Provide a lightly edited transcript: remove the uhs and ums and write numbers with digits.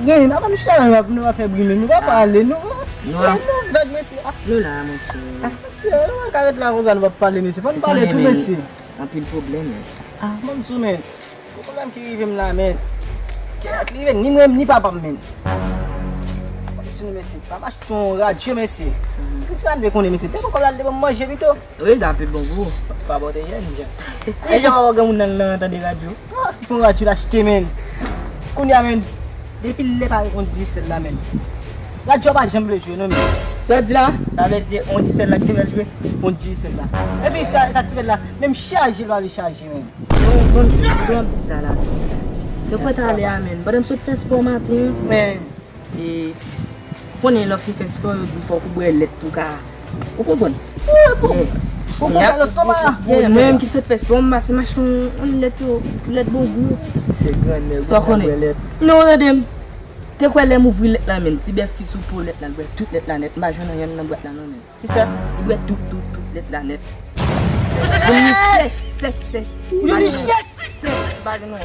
Gen, nan mwen chan nou va fè brime, nou va pale, nou. Non. Ved mesi. Nou la, monsieur. Si, nou va karet la rosa nou va pale mesi. Fon pale tout mesi. Un peu de problème. Mwen tou men. Problem ki rivem la men. Ki rive ni mwen ni papa men. Mwen mesi. Papa chton radye mesi. Kiti an de konen mesi. Te kon la de bon manje vito. Oui, da peu bon goût. Pa bote yen jan. E jan waga moun nan anta de radyo. Kon radyo la chite men. Koun ya men. Depi le pare on di sel la men. Radyo pa jemble jwe non men. Ça dit là? Ça veut dire on dit celle-là qui va jouer, on dit celle-là. Et puis ça fait là, même charger, il va le charger. Bon, petit ça là. Tu peux t'aller à men. Madame saute fait sport matin. Mais Et prenez l'offre fait sport, il dit faut que boire lettre pour car. Vous comprenez? pour faire le stomac. Moi-même qui saute fait sport, c'est machin, on lettre bon goût. C'est grand. Ça connaît. Non, madame. Te quoi les m'ouvrir lettre là men, ti bœuf qui sous pour lettre là, toute lettre là net, ma jeune rien dans boîte là non men. Qui ça? Il boit tout lettre là net. Je sèche. Je dis sèche. Sèche, pas non.